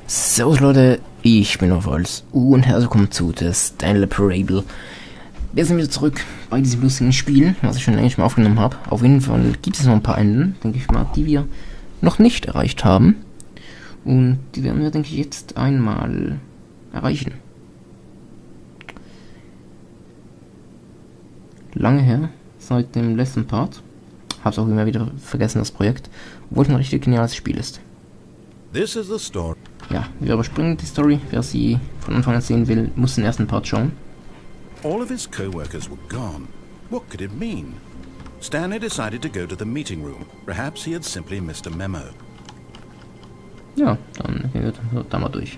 Servus Leute, ich bin auf Holz und herzlich willkommen zu der Stanley Parable. Wir sind wieder zurück bei diesem lustigen Spiel, was ich schon eigentlich mal aufgenommen habe. Auf jeden Fall gibt es noch ein paar Enden, denke ich mal, die wir noch nicht erreicht haben. Und die werden wir, denke ich, jetzt einmal erreichen. Lange her, seit dem letzten Part. Hab's auch immer wieder vergessen, das Projekt, obwohl es ein richtig geniales Spiel ist. This is the story. Ja, wir überspringen die Story. Wer sie von Anfang an sehen will, muss den ersten Part schauen. All of his co-workers were gone. What could it mean? Stanley decided to go to the meeting room. Perhaps he had simply missed a memo. Ja, dann gehen wir da mal durch.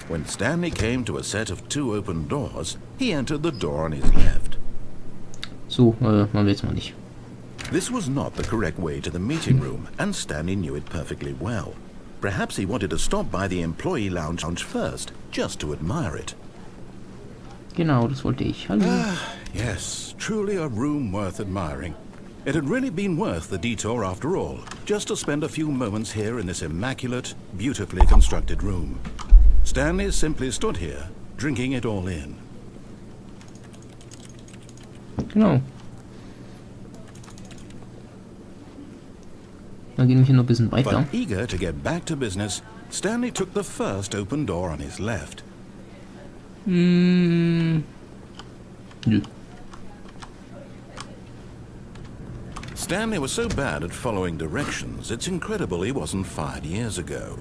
When Stanley came to a set of two open doors, he entered the door on his left. So, machen wir jetzt mal nicht. This was not the correct way to the meeting room, and Stanley knew it perfectly well. Perhaps he wanted to stop by the employee lounge first, just to admire it. Genau, das wollte ich. Hallo. Yes, truly a room worth admiring. It had really been worth the detour after all, just to spend a few moments here in this immaculate, beautifully constructed room. Stanley simply stood here, drinking it all in. Genau. Dann gehen wir hier noch ein bisschen weiter. But eager to get back to business, Stanley took the first open door on his left. Nö. Stanley was so bad at following directions, it's incredible he wasn't fired years ago.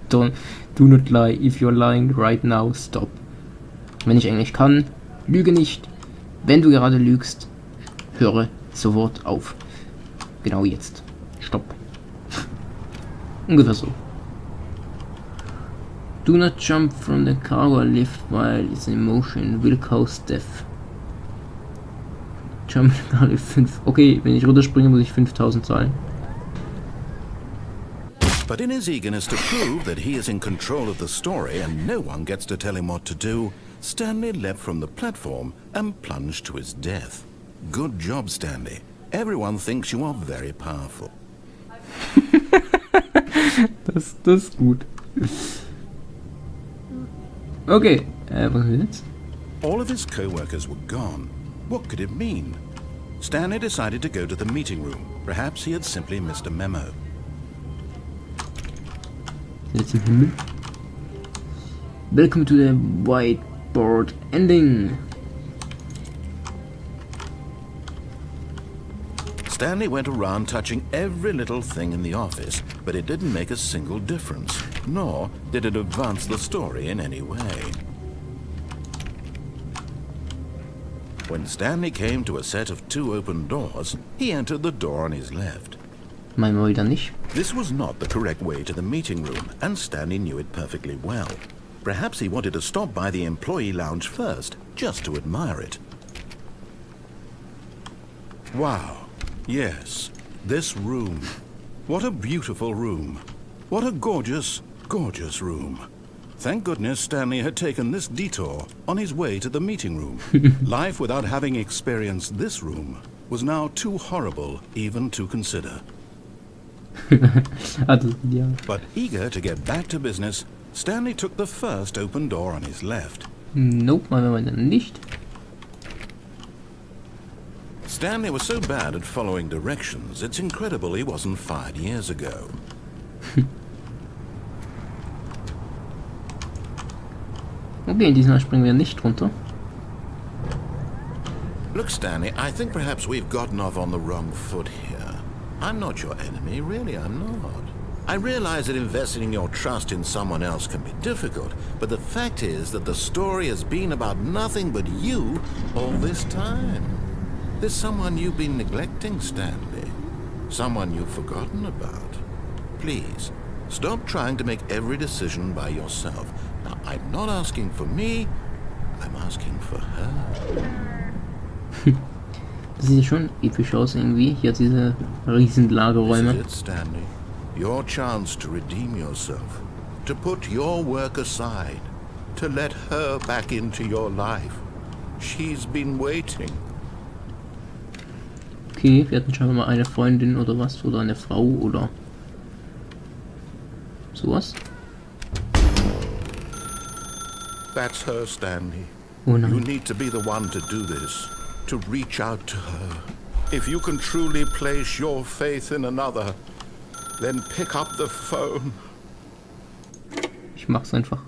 Do not lie. If you're lying right now, stop. Wenn ich Englisch kann, lüge nicht. Wenn du gerade lügst, höre sofort auf. Genau jetzt. Stopp. Ungefähr so. Do not jump from the cargo lift while it's in motion. Will cause death. Jump cargo lift 5. Okay, wenn ich runterspringe, muss ich 5000 zahlen. But in his eagerness to prove that he is in control of the story and no one gets to tell him what to do, Stanley leapt from the platform and plunged to his death. Good job, Stanley. Everyone thinks you are very powerful. das ist gut. Okay, was machen wir jetzt? All of his co-workers were gone. What could it mean? Stanley decided to go to the meeting room. Perhaps he had simply missed a memo. Jetzt im Himmel. Welcome to the whiteboard ending. Stanley went around touching every little thing in the office, but it didn't make a single difference, nor did it advance the story in any way. When Stanley came to a set of two open doors, he entered the door on his left. Meinen wir wieder nicht. This was not the correct way to the meeting room, and Stanley knew it perfectly well. Perhaps he wanted to stop by the employee lounge first, just to admire it. Wow. Yes, this room. What a beautiful room. What a gorgeous, gorgeous room. Thank goodness Stanley had taken this detour on his way to the meeting room. Life without having experienced this room was now too horrible even to consider. But eager to get back to business, Stanley took the first open door on his left. Nope, machen wir dann nicht. Stanley was so bad at following directions, it's incredible he wasn't fired years ago. Okay, diesmal springen wir nicht runter. Look, Stanley, I think perhaps we've gotten off on the wrong foot here. I'm not your enemy, really, I'm not. I realize that investing your trust in someone else can be difficult, but the fact is that the story has been about nothing but you all this time. There's someone you've been neglecting, Stanley. Someone you've forgotten about. Please, stop trying to make every decision by yourself. Now, I'm not asking for me, I'm asking for her. Das sieht schon episch aus irgendwie. Hier hat diese riesen Lagerräume. This is it, Stanley. Your chance to redeem yourself. To put your work aside. To let her back into your life. She's been waiting. Okay, wir hatten scheinbar mal eine Freundin oder was, oder eine Frau oder sowas. That's her, Stanley. Oh You nein. need to be the one to do this, to reach out to her. If you can truly place your faith in another, then pick up the phone. Ich mach's einfach.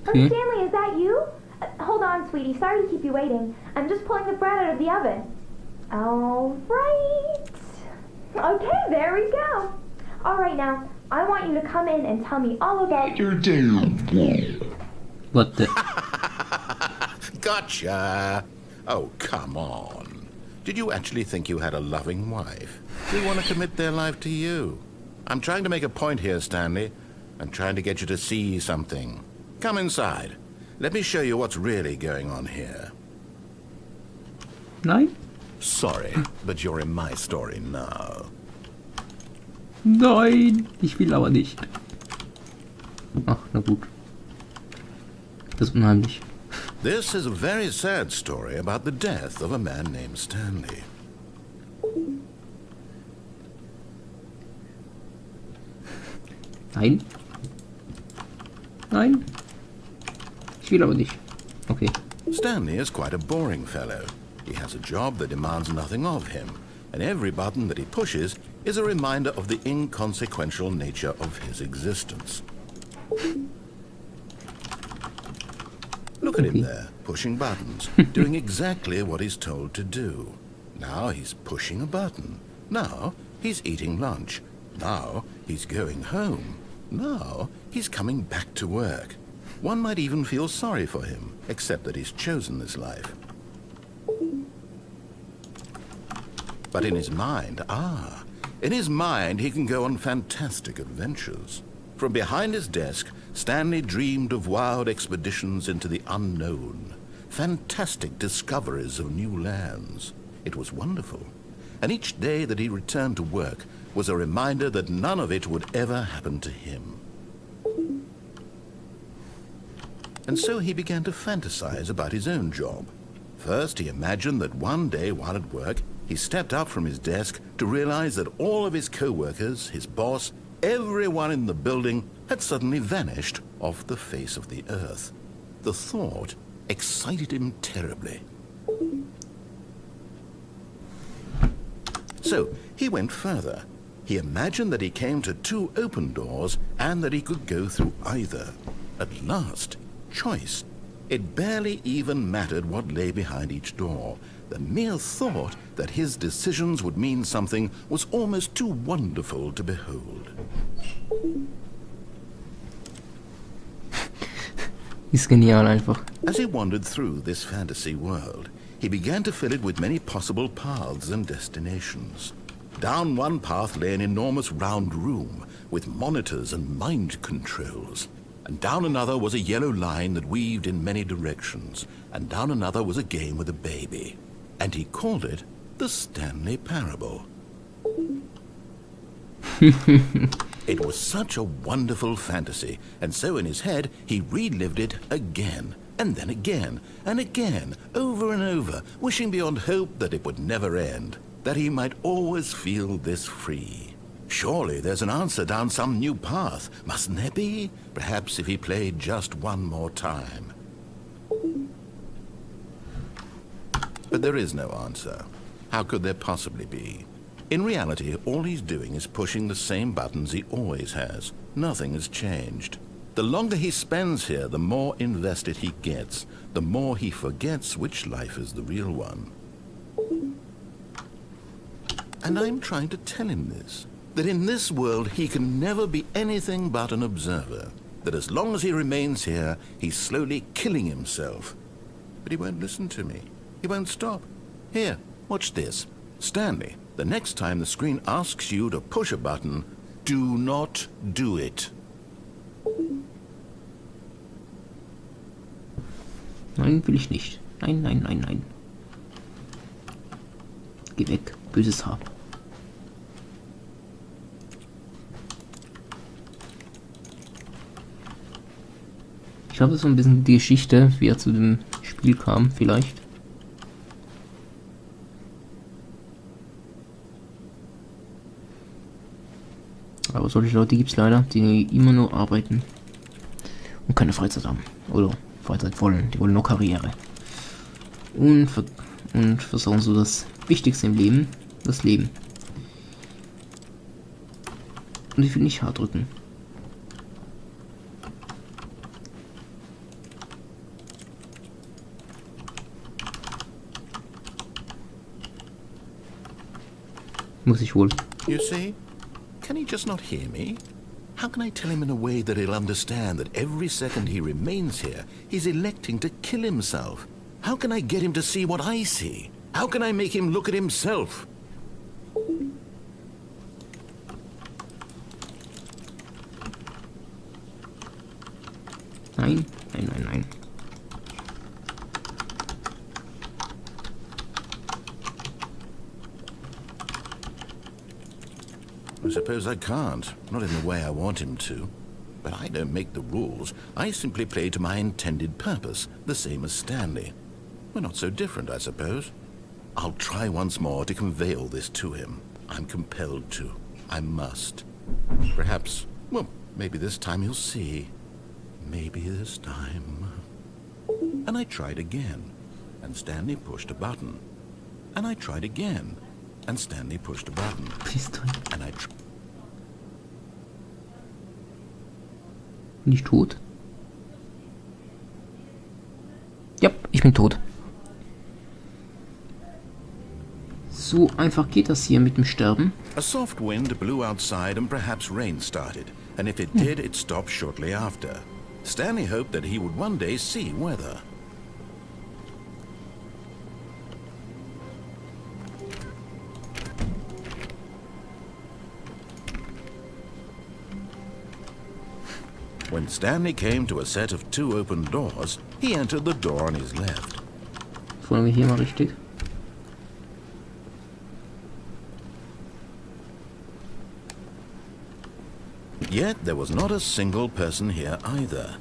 Oh, Stanley, is that you? Hold on, sweetie. Sorry to keep you waiting. I'm just pulling the bread out of the oven. All right. Okay, there we go. All right, now, I want you to come in and tell me all about your day. What the? Gotcha. Oh, come on. Did you actually think you had a loving wife? They want to commit their life to you. I'm trying to make a point here, Stanley. I'm trying to get you to see something. Come inside. Let me show you what's really going on here. Nein? Sorry, but you're in my story now. Nein, ich will aber nicht. Ach, na gut. Das ist unheimlich. This is a very sad story about the death of a man named Stanley. Nein. Nein. Ich will aber nicht. Okay. Stanley is quite a boring fellow. He has a job that demands nothing of him, and every button that he pushes is a reminder of the inconsequential nature of his existence. Look at him there, pushing buttons, doing exactly what he's told to do. Now he's pushing a button. Now he's eating lunch. Now he's going home. Now he's coming back to work. One might even feel sorry for him, except that he's chosen this life. But in his mind, in his mind he can go on fantastic adventures. From behind his desk, Stanley dreamed of wild expeditions into the unknown, fantastic discoveries of new lands. It was wonderful, and each day that he returned to work was a reminder that none of it would ever happen to him. And so he began to fantasize about his own job. First, he imagined that one day while at work, he stepped up from his desk to realize that all of his co-workers, his boss, everyone in the building had suddenly vanished off the face of the earth. The thought excited him terribly. So he went further. He imagined that he came to two open doors and that he could go through either. At last, choice. It barely even mattered what lay behind each door. The mere thought that his decisions would mean something was almost too wonderful to behold. Ist genial einfach. As he wandered through this fantasy world, he began to fill it with many possible paths and destinations. Down one path lay an enormous round room with monitors and mind controls. And down another was a yellow line that weaved in many directions. And down another was a game with a baby. And he called it the Stanley Parable. It was such a wonderful fantasy, and so in his head he relived it again, and then again, and again, over and over, wishing beyond hope that it would never end, that he might always feel this free. Surely there's an answer down some new path, mustn't there be? Perhaps if he played just one more time. But there is no answer. How could there possibly be? In reality, all he's doing is pushing the same buttons he always has. Nothing has changed. The longer he spends here, the more invested he gets, the more he forgets which life is the real one. And I'm trying to tell him this, that in this world he can never be anything but an observer, that as long as he remains here, he's slowly killing himself. But he won't listen to me. He won't stop. Here, watch this. Stanley, the next time the screen asks you to push a button, do not do it. Nein, will ich nicht. Nein, nein, nein, nein. Geh weg, böses Haar. Ich glaube, das ist so ein bisschen die Geschichte, wie er zu dem Spiel kam, vielleicht. Aber solche Leute gibt es leider, die immer nur arbeiten und keine Freizeit haben. Oder Freizeit wollen. Die wollen nur Karriere. Und versauen so das Wichtigste im Leben, das Leben. Und ich will nicht hart drücken. Muss ich wohl. You see? Can he just not hear me? How can I tell him in a way that he'll understand that every second he remains here, he's electing to kill himself? How can I get him to see what I see? How can I make him look at himself? Nein, nein, nein, nein. I suppose I can't, not in the way I want him to. But I don't make the rules. I simply play to my intended purpose, the same as Stanley. We're not so different, I suppose. I'll try once more to convey all this to him. I'm compelled to. I must. Perhaps, well, maybe this time he'll see. Maybe this time. And I tried again, and Stanley pushed a button. And I tried again, and Stanley pushed a button. And I Nicht tot? Ja, ich bin tot. So einfach geht das hier mit dem Sterben. A soft wind blew outside and perhaps rain started, and if it did, it stopped shortly after. Stanley hoped that he would one day see weather. When Stanley came to a set of 2 open doors, he entered the door on his left. Folgen wir hier mal richtig. Yet there was not a single person here either.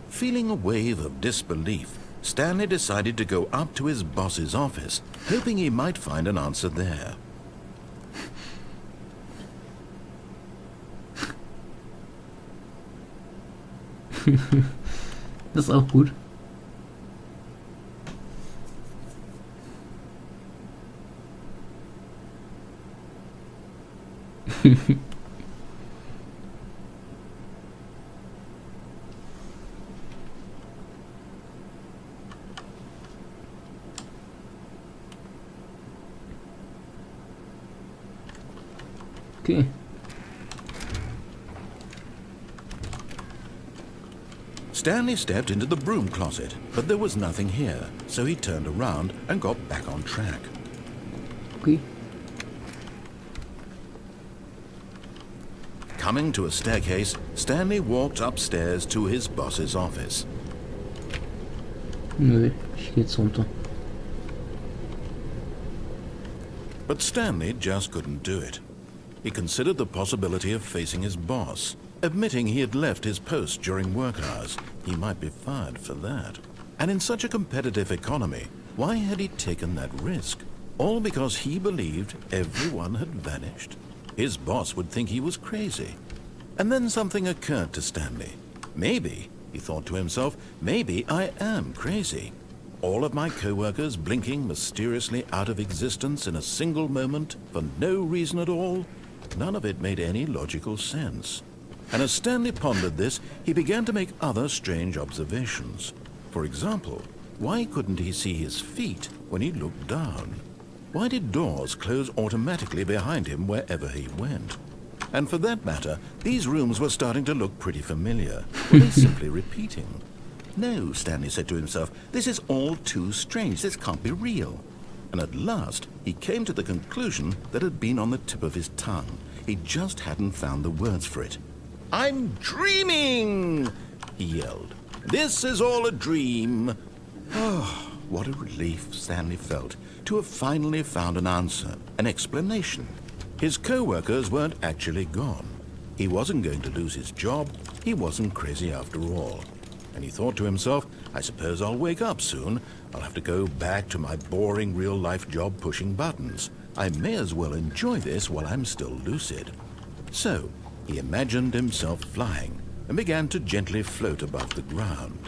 Feeling a wave of disbelief, Stanley decided to go up to his boss's office, hoping he might find an answer there. Das ist auch gut. Okay. Stanley stepped into the broom closet, but there was nothing here, so he turned around and got back on track. Okay. Coming to a staircase, Stanley walked upstairs to his boss's office. Nö, ich geh jetzt runter. But Stanley just couldn't do it. He considered the possibility of facing his boss. Admitting he had left his post during work hours, he might be fired for that. And in such a competitive economy, why had he taken that risk? All because he believed everyone had vanished. His boss would think he was crazy. And then something occurred to Stanley. Maybe, he thought to himself, maybe I am crazy. All of my co-workers blinking mysteriously out of existence in a single moment for no reason at all? None of it made any logical sense. And as Stanley pondered this, he began to make other strange observations. For example, why couldn't he see his feet when he looked down? Why did doors close automatically behind him wherever he went? And for that matter, these rooms were starting to look pretty familiar. Were they simply repeating? No, Stanley said to himself, this is all too strange. This can't be real. And at last, he came to the conclusion that had been on the tip of his tongue. He just hadn't found the words for it. I'm dreaming, he yelled. This is all a dream. Oh, what a relief Stanley felt to have finally found an answer, an explanation. His co-workers weren't actually gone. He wasn't going to lose his job. He wasn't crazy after all. And he thought to himself, I suppose I'll wake up soon. I'll have to go back to my boring real-life job pushing buttons. I may as well enjoy this while I'm still lucid. So, he imagined himself flying and began to gently float above the ground.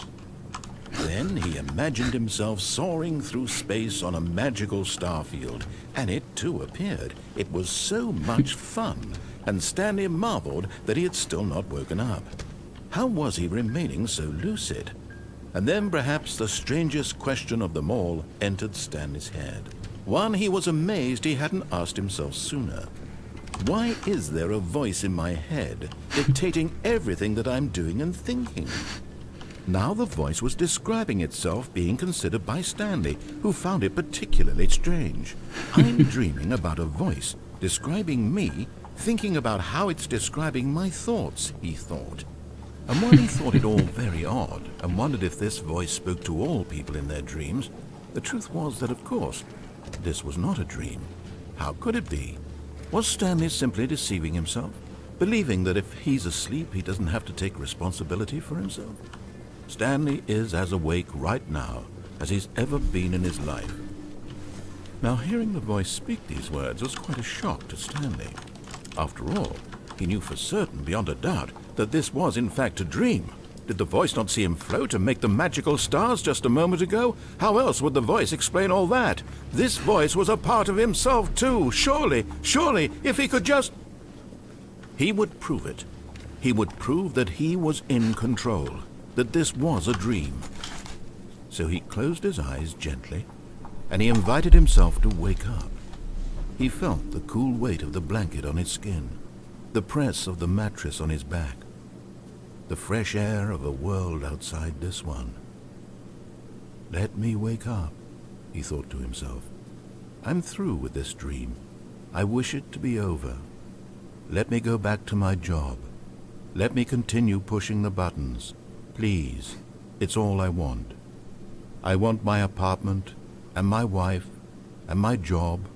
Then he imagined himself soaring through space on a magical starfield, and it too appeared. It was so much fun, and Stanley marveled that he had still not woken up. How was he remaining so lucid? And then perhaps the strangest question of them all entered Stanley's head. One he was amazed he hadn't asked himself sooner. Why is there a voice in my head dictating everything that I'm doing and thinking? Now the voice was describing itself being considered by Stanley, who found it particularly strange. I'm dreaming about a voice describing me, thinking about how it's describing my thoughts, he thought. And while he thought it all very odd, and wondered if this voice spoke to all people in their dreams, the truth was that, of course, this was not a dream. How could it be? Was Stanley simply deceiving himself, believing that if he's asleep, he doesn't have to take responsibility for himself? Stanley is as awake right now as he's ever been in his life. Now, hearing the voice speak these words was quite a shock to Stanley. After all, he knew for certain, beyond a doubt, that this was in fact a dream. Did the voice not see him float and make the magical stars just a moment ago? How else would the voice explain all that? This voice was a part of himself too. Surely, if he could just... He would prove it. He would prove that he was in control, that this was a dream. So he closed his eyes gently, and he invited himself to wake up. He felt the cool weight of the blanket on his skin, the press of the mattress on his back, the fresh air of a world outside this one. Let me wake up, he thought to himself. I'm through with this dream. I wish it to be over. Let me go back to my job. Let me continue pushing the buttons. Please, it's all I want. I want my apartment, and my wife, and my job.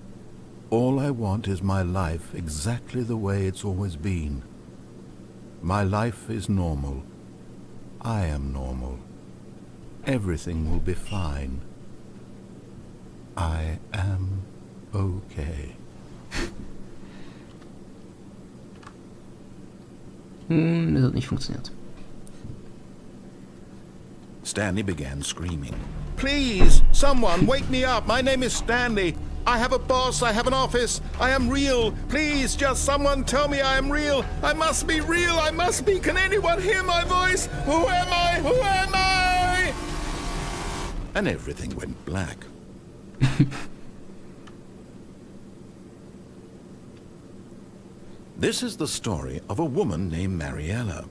All I want is my life exactly the way it's always been. My life is normal. I am normal. Everything will be fine. I am okay. Das hat nicht funktioniert. Stanley began screaming. Please, someone, wake me up. My name is Stanley. I have a boss. I have an office. I am real. Please, just someone tell me I am real. I must be real. I must be. Can anyone hear my voice? Who am I? Who am I? And everything went black. This is the story of a woman named Mariella.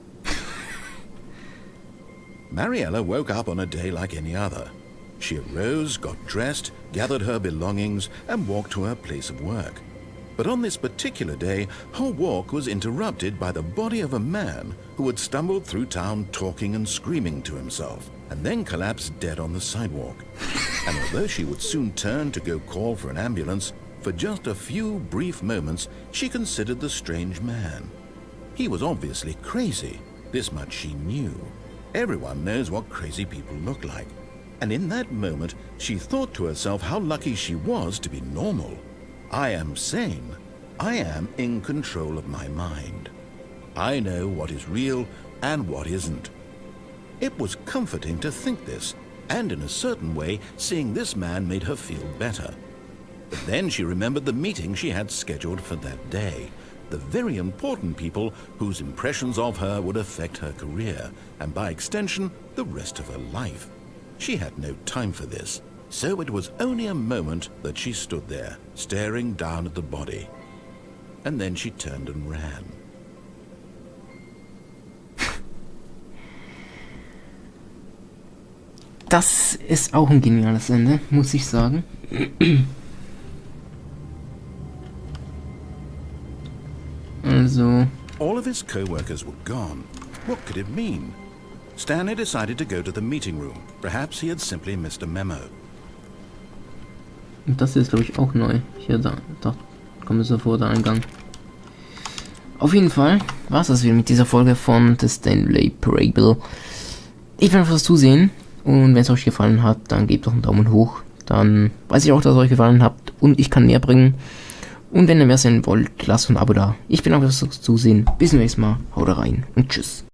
Mariella woke up on a day like any other. She arose, got dressed, gathered her belongings, and walked to her place of work. But on this particular day, her walk was interrupted by the body of a man who had stumbled through town talking and screaming to himself, and then collapsed dead on the sidewalk. And although she would soon turn to go call for an ambulance, for just a few brief moments she considered the strange man. He was obviously crazy. This much she knew. Everyone knows what crazy people look like. And in that moment, she thought to herself how lucky she was to be normal. I am sane. I am in control of my mind. I know what is real and what isn't. It was comforting to think this, and in a certain way, seeing this man made her feel better. But then she remembered the meeting she had scheduled for that day. The very important people whose impressions of her would affect her career, and by extension, the rest of her life. She had no time for this, so it was only a moment that she stood there, staring down at the body. And then she turned and ran. Das ist auch ein geniales Ende, muss ich sagen. Also... All of his co-workers were gone. What could it mean? Stanley decided to go to the meeting room. Perhaps he had simply missed a memo. Und das ist, glaube ich, auch neu. Hier, da kommt es vor, der Eingang. Auf jeden Fall war es das wieder mit dieser Folge von The Stanley Parable. Ich bin fürs Zusehen. Und wenn es euch gefallen hat, dann gebt doch einen Daumen hoch. Dann weiß ich auch, dass es euch gefallen hat und ich kann mehr bringen. Und wenn ihr mehr sehen wollt, lasst ein Abo da. Ich bin auch fürs Zusehen. Bis zum nächsten Mal. Haut rein und tschüss.